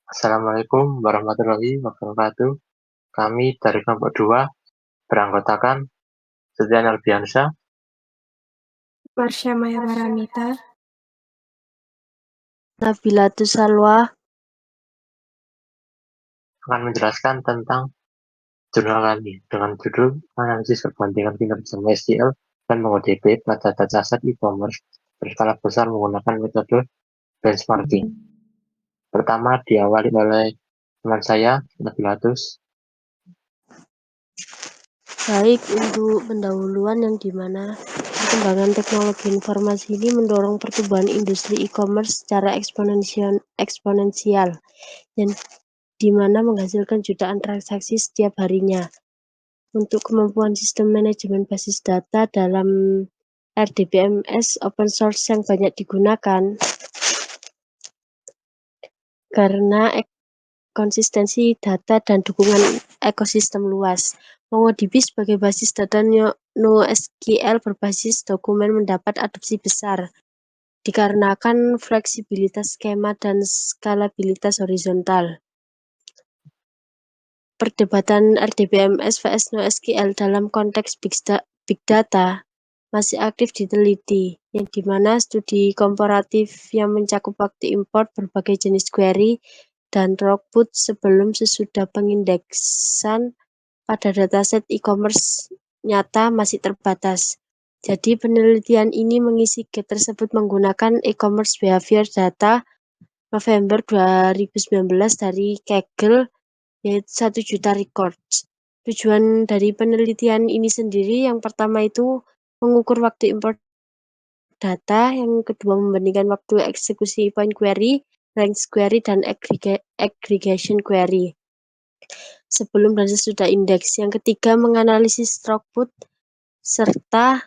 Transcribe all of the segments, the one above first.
Assalamualaikum warahmatullahi wabarakatuh. Kami dari kelompok 2 beranggotakan Setia Nurbiansyah, Marsha Maya Paramita, Nabilatus Salwa akan menjelaskan tentang jurnal kami dengan judul Analisis Perbandingan Kinerja SQL dan MongoDB pada Dataset e-commerce berskala besar menggunakan metode benchmarking. Pertama diawali oleh teman saya, Nabilatus. baik untuk pendahuluan yang dimana perkembangan teknologi informasi ini mendorong pertumbuhan industri e-commerce secara eksponensial dan dimana menghasilkan jutaan transaksi setiap harinya. Untuk kemampuan sistem manajemen basis data dalam RDBMS open source yang banyak digunakan karena konsistensi data dan dukungan ekosistem luas. MongoDB sebagai basis data NoSQL berbasis dokumen mendapat adopsi besar, dikarenakan fleksibilitas skema dan skalabilitas horizontal. Perdebatan RDBMS vs NoSQL dalam konteks Big Data masih aktif diteliti, yang dimana studi komparatif yang mencakup waktu import berbagai jenis query dan throughput sebelum sesudah pengindeksan pada dataset e-commerce nyata masih terbatas. Jadi penelitian ini mengisi gap tersebut menggunakan e-commerce behavior data November 2019 dari Kaggle, yaitu 1 juta records. Tujuan dari penelitian ini sendiri yang pertama itu mengukur waktu import data, yang kedua membandingkan waktu eksekusi point query, ranks query, dan aggregation query sebelum dan sesudah indeks. Yang ketiga menganalisis throughput serta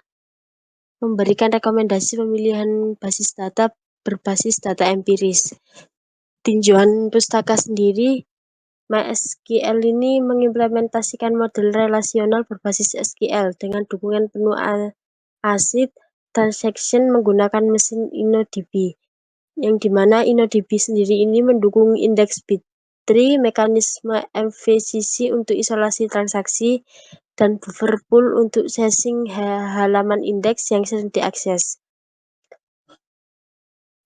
memberikan rekomendasi pemilihan basis data berbasis data empiris. Tinjauan pustaka sendiri, MySQL ini mengimplementasikan model relasional berbasis SQL dengan dukungan penuh ACID transaction menggunakan mesin InnoDB, yang dimana InnoDB sendiri ini mendukung indeks B-tree, mekanisme MVCC untuk isolasi transaksi, dan buffer pool untuk sesing halaman indeks yang sering diakses.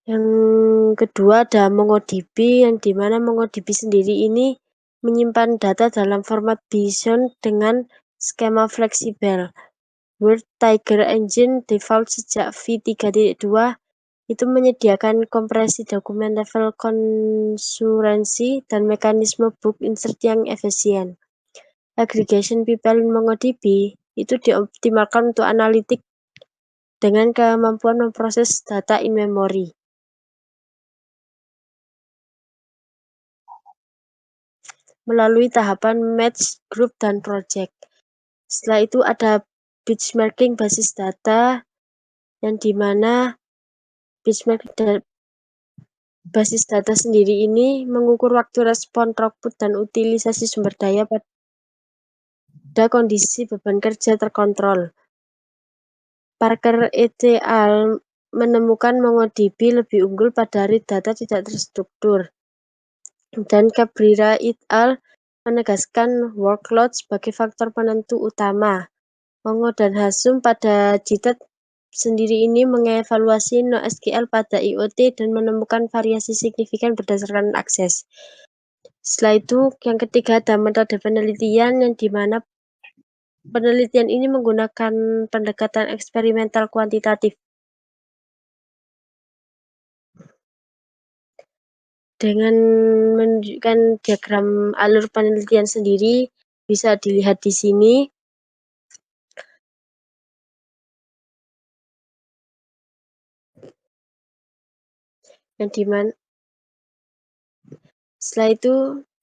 Yang kedua ada MongoDB, yang dimana MongoDB sendiri ini menyimpan data dalam format BSON dengan skema fleksibel. Word Tiger Engine default sejak v3.2 itu menyediakan kompresi dokumen level konsurensi dan mekanisme book insert yang efisien. Aggregation pipeline MongoDB itu dioptimalkan untuk analitik dengan kemampuan memproses data in memory. Melalui tahapan match, group, dan project. Setelah itu ada benchmarking basis data, yang dimana benchmarking basis data sendiri ini mengukur waktu respon, throughput, dan utilisasi sumber daya pada kondisi beban kerja terkontrol. Parker et al. Menemukan MongoDB lebih unggul pada read data tidak terstruktur. Dan Cabrera et al. Menegaskan workload sebagai faktor penentu utama. Mongo dan Hasum pada JITED sendiri ini mengevaluasi NoSQL pada IoT dan menemukan variasi signifikan berdasarkan akses. Setelah itu, yang ketiga ada metode penelitian, yang dimana penelitian ini menggunakan pendekatan eksperimental kuantitatif. Dengan menunjukkan diagram alur penelitian sendiri, bisa dilihat di sini. Yang dimana setelah itu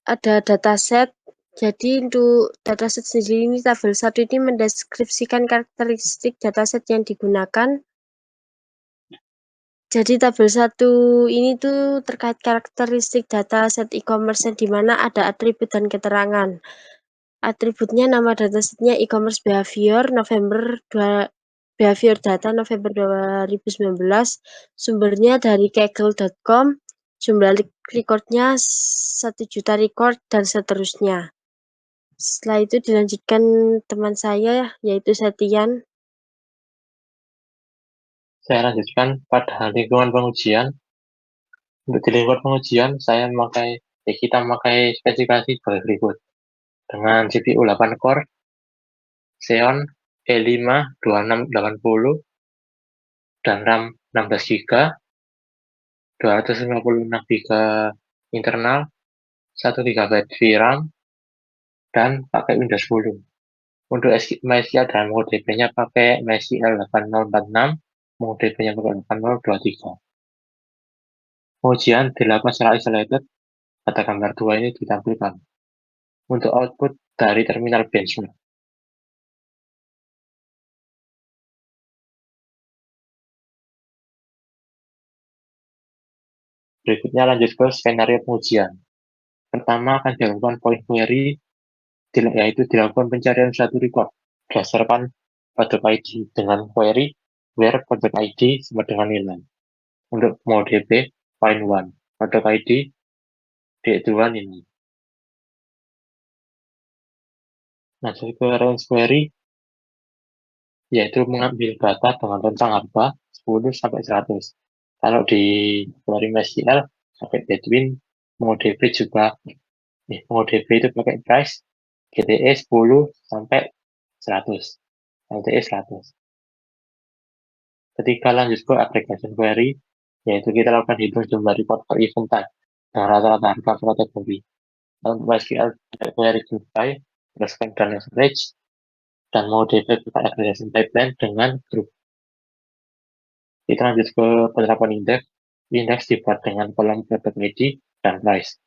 ada dataset. Jadi untuk dataset sendiri ini tabel 1 ini mendeskripsikan karakteristik dataset yang digunakan. Jadi tabel 1 ini tuh terkait karakteristik dataset e-commerce, yang dimana ada atribut dan keterangan. Atributnya nama datasetnya e-commerce behavior behavior data November 2019, sumbernya dari kaggle.com, jumlah recordnya 1 juta record, dan seterusnya. Setelah itu dilanjutkan teman saya, yaitu Septian. Saya lanjutkan pada lingkungan pengujian. Untuk di lingkungan pengujian, kita memakai spesifikasi sebagai berikut. Dengan CPU 8 core, Xeon E5 2680, dan RAM 16 GB, 256 GB internal, 1 GB VRAM, dan pakai Windows 10. Untuk MySQL dan MongoDB-nya pakai MySQL 8046, MongoDB-nya pakai 8023. Pengujian dilakukan secara isolated, pada gambar 2 ini ditampilkan. Untuk output dari terminal benchmark. Berikutnya lanjut ke skenario pengujian. Pertama akan dilakukan point query, yaitu dilakukan pencarian suatu record berdasarkan product ID dengan query where product ID sama dengan nilai. Untuk MongoDB, find one, product ID, D2 nilai. Lanjut ke range query, yaitu mengambil data dengan rentang harga 10 sampai 100. Kalau di query MySQL pakai between, MongoDB juga MongoDB itu pakai price GTE 10 sampai 100, LTE 100. Ketika lanjut ke aggregation query, yaitu kita lakukan hitung jumlah record per event type dengan rata-rata harga per kategori. Untuk MySQL query group by, berdasarkan dan average, dan MongoDB pakai aggregation pipeline dengan group. Kita lanjut ke penerapan indeks. Indeks dibuat dengan kolom product ID dan price.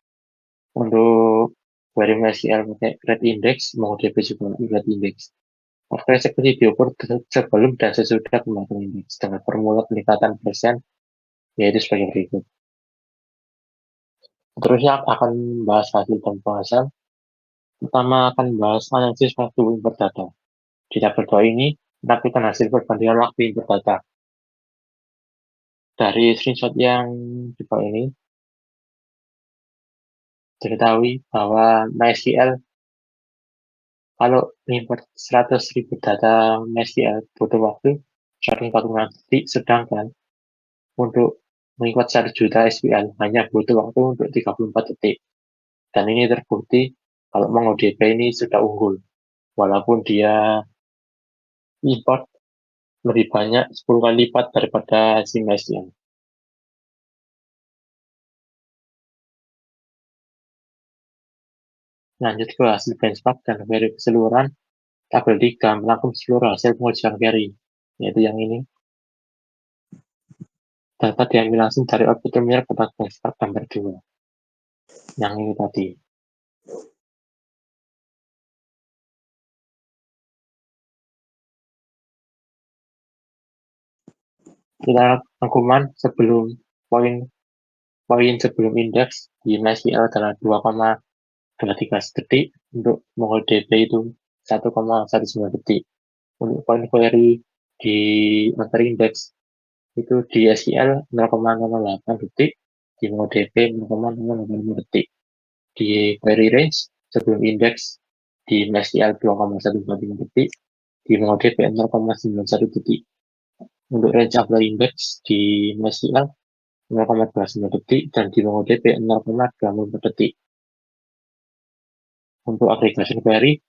Untuk query MySQL pakai grade index, MongoDB juga grade index. Waktu eksekusi diukur sebelum dan sesudah pembentukan indeks dengan formula peningkatan persen, yaitu sebagai berikut. Terusnya akan membahas hasil pembahasan. Pertama akan membahas analisis waktu input data. Di tabel 2 ini, menampilkan hasil perbandingan waktu input data. Dari screenshot yang di bawah ini, diketahui bahwa MySQL kalau import 100.000 data MySQL butuh waktu 145 detik, sedangkan untuk mengimport 1 juta SQL hanya butuh waktu untuk 34 detik. Dan ini terbukti kalau MongoDB ini sudah unggul, walaupun dia import lebih banyak 10 kali lipat daripada si MySQL. Lanjut ke hasil benchmark dan query keseluruhan. Tabel 3 melangkum seluruh hasil pengujian query, yaitu yang ini. Data diambil langsung dari output terminal pada benchmark gambar 2. Yang ini tadi. Kita rangkuman sebelum poin sebelum indeks di MySQL adalah 2,23 detik, untuk MongoDB itu 1,19 detik. Untuk poin query di antar indeks itu di SQL 0,08 detik, di MongoDB 0,085 detik. Di query range sebelum indeks di MySQL 2,123 detik, di MongoDB 0,91 detik. Untuk range after index di MySQL 0,29 detik dan di MongoDB 0,24 detik. Untuk aggregation query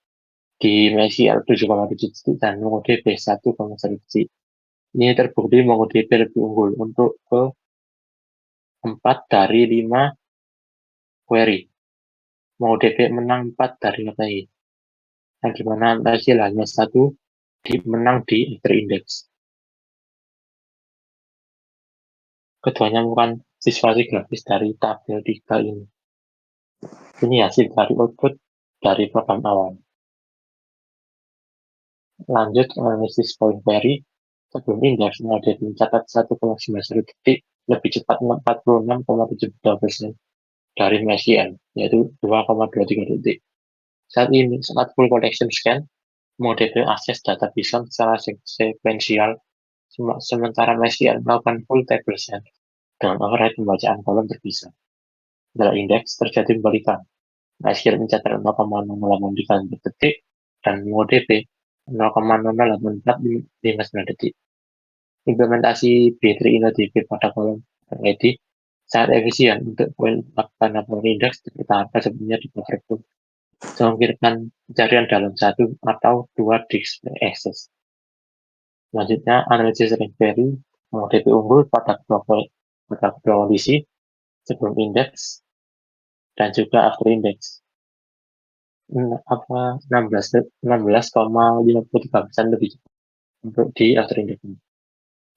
di MySQL 7,7 detik dan MongoDB 1,1 detik. Ini terbukti MongoDB lebih unggul untuk ke 4 dari 5 query. MongoDB menang 4 dari 5 ini. Yang dimana MySQL hanya 1 menang di after index. Keduanya bukan visualisasi grafis dari tabel 3 ini. Ini hasil dari output dari program awal. Lanjut analisis point query. Sebelum indeks MongoDB mencatat 1,91 detik lebih cepat 46,72% dari MySQL, yaitu 2,23 detik. Saat ini, saat full collection scan, MongoDB akses data JSON secara sekuensial, sementara MySQL melakukan full table scan dengan overhead pembacaan kolom terpisah. adalah indeks, terjadi pembalikan. MySQL mencatat 0,008 di kali detik dan MongoDB 0,008459 detik. Implementasi B3 InnoDB pada kolom edit sangat efisien untuk poin karena poin indeks dipertahankan sebelumnya di buffer itu. Memungkinkan pencarian dalam satu atau dua disk access. Selanjutnya, analisis rank query MongoDB unggul pada kedua kondisi sebelum indeks dan juga after index. 16,53% lebih cepat untuk di after index.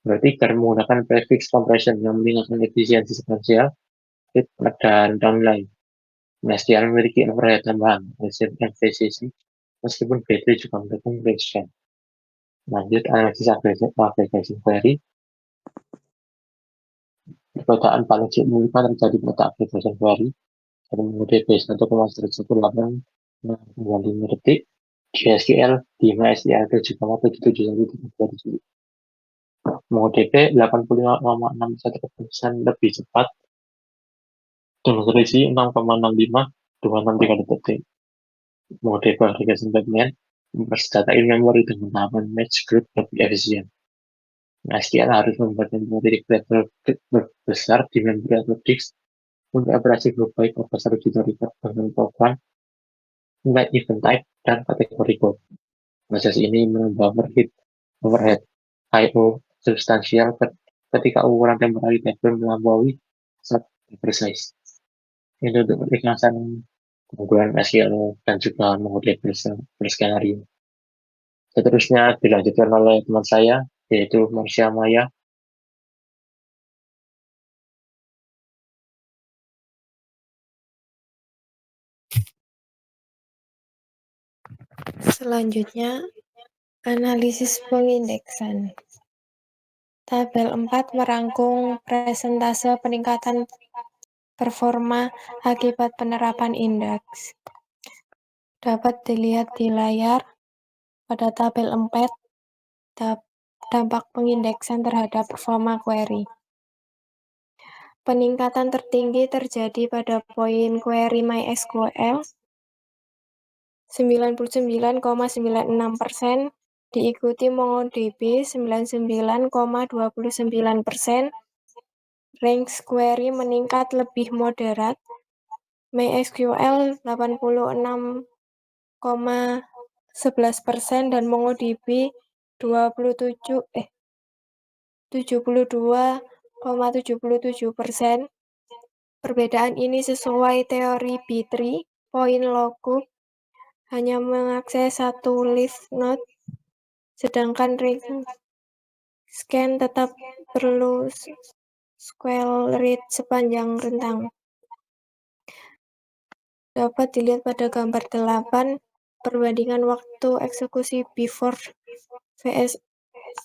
Berarti karena menggunakan prefix compression yang meningkatkan efisiensi sequential, dan downline. MySQL memiliki overhead tambahan, efisiensi, meskipun B3 juga mendukung range. Lanjut, analisis aggregation query. Perbedaan paling signifikan terjadi pada aggregation query dari MongoDB 1,118 detik, di SQL di MySQL 7,771 MongoDB 85,61% lebih cepat dengan selisih 6,65 detik. MongoDB Aggregation Batman mempersenjatai in-memory dengan tahapan match group lebih efisien. MySQL harus membuat memori besar di memory atau disk untuk operasi grup baik over juta record dengan program, nilai event type, dan kategori code. Proses ini menambah overhead I/O substansial ketika ukuran temporary table melampaui server size. Ini untuk ringkasan keunggulan SQL dan juga MongoDB skenario. Seterusnya dilanjutkan oleh teman saya, yaitu Marsha Maya. Selanjutnya, analisis pengindeksan. Tabel 4 merangkum presentase peningkatan performa akibat penerapan indeks. Dapat dilihat di layar pada tabel 4 dampak pengindeksan terhadap performa query. Peningkatan tertinggi terjadi pada poin query MySQL 99,96%, diikuti MongoDB 99,29%. Range query meningkat lebih moderat, MySQL 86,11% dan MongoDB 72,77%. Perbedaan ini sesuai teori B3, poin logbook hanya mengakses satu leaf node, sedangkan range scan tetap perlu square read sepanjang rentang. Dapat dilihat pada gambar 8, perbandingan waktu eksekusi before vs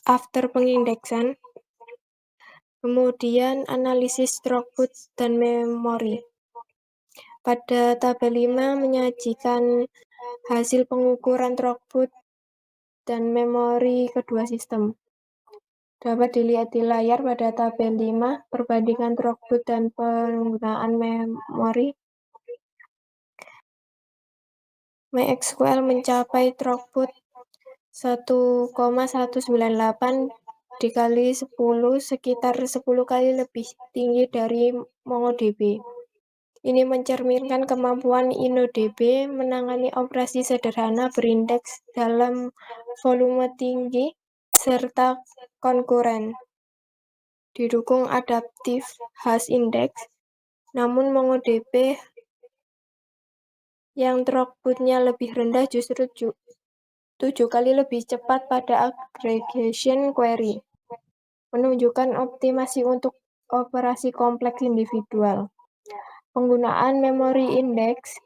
after pengindeksan. Kemudian analisis throughput dan memori. Pada tabel 5 menyajikan hasil pengukuran throughput dan memori kedua sistem. Dapat dilihat di layar pada tabel 5, perbandingan throughput dan penggunaan memori. MySQL mencapai throughput 1,198 dikali 10, sekitar 10 kali lebih tinggi dari MongoDB. Ini mencerminkan kemampuan InnoDB menangani operasi sederhana berindeks dalam volume tinggi serta konkuren. Didukung adaptif hash index, namun MongoDB yang throughput-nya lebih rendah justru 7 kali lebih cepat pada aggregation query, menunjukkan optimasi untuk operasi kompleks individual. Penggunaan memori indeks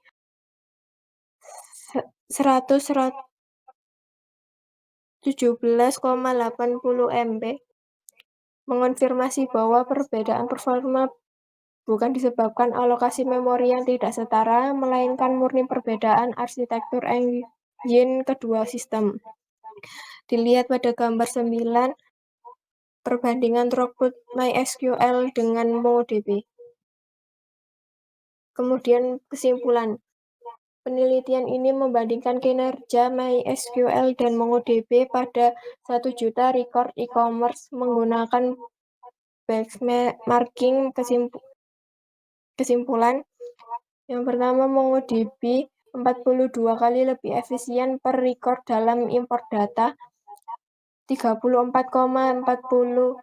117,80 MB mengonfirmasi bahwa perbedaan performa bukan disebabkan alokasi memori yang tidak setara, melainkan murni perbedaan arsitektur engine kedua sistem. Dilihat pada gambar 9, perbandingan throughput MySQL dengan MongoDB. Kemudian kesimpulan. Penelitian ini membandingkan kinerja MySQL dan MongoDB pada 1 juta record e-commerce menggunakan benchmarking. Kesimpulan. Yang pertama, MongoDB 42 kali lebih efisien per record dalam import data, 34,40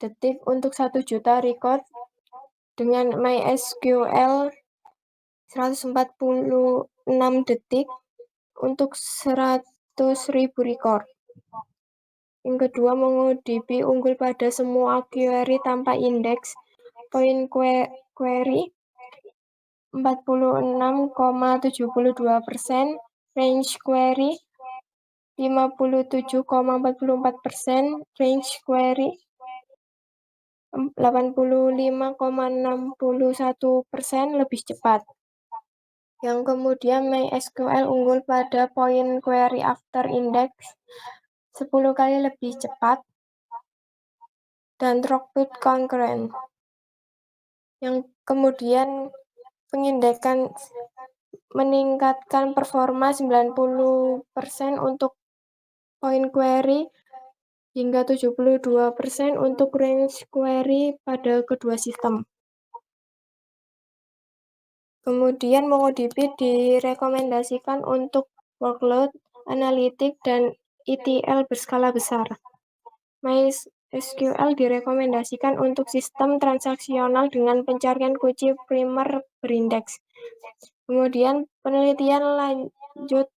detik untuk 1 juta record, dengan MySQL 146 detik untuk 100.000 record. Yang kedua, MongoDB unggul pada semua query tanpa indeks. Point query 46,72%, range query 57,44%, range query 85,61% lebih cepat. Yang kemudian MySQL unggul pada point query after index 10 kali lebih cepat dan throughput concurrent. Yang kemudian pengindexan meningkatkan performa 90% untuk point query hingga 72% untuk range query pada kedua sistem. Kemudian MongoDB direkomendasikan untuk workload, analitik, dan ETL berskala besar. MySQL direkomendasikan untuk sistem transaksional dengan pencarian kunci primer berindeks. Kemudian penelitian lanjutan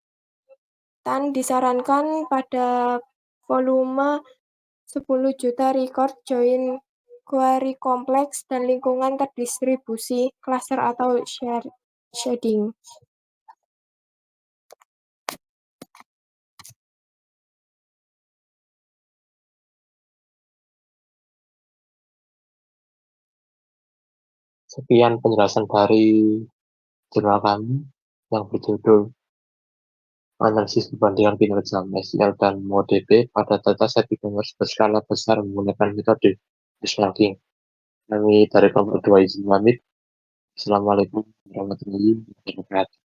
disarankan pada volume 10 juta record, join query kompleks, dan lingkungan terdistribusi, cluster atau sharding. Sekian penjelasan dari jurnal kami yang berjudul Analisis Perbandingan Kinerja MySQL dan MongoDB pada Dataset e-commerce berskala besar menggunakan metode benchmarking. Kami dari kelompok 2 izin pamit. Assalamualaikum warahmatullahi wabarakatuh.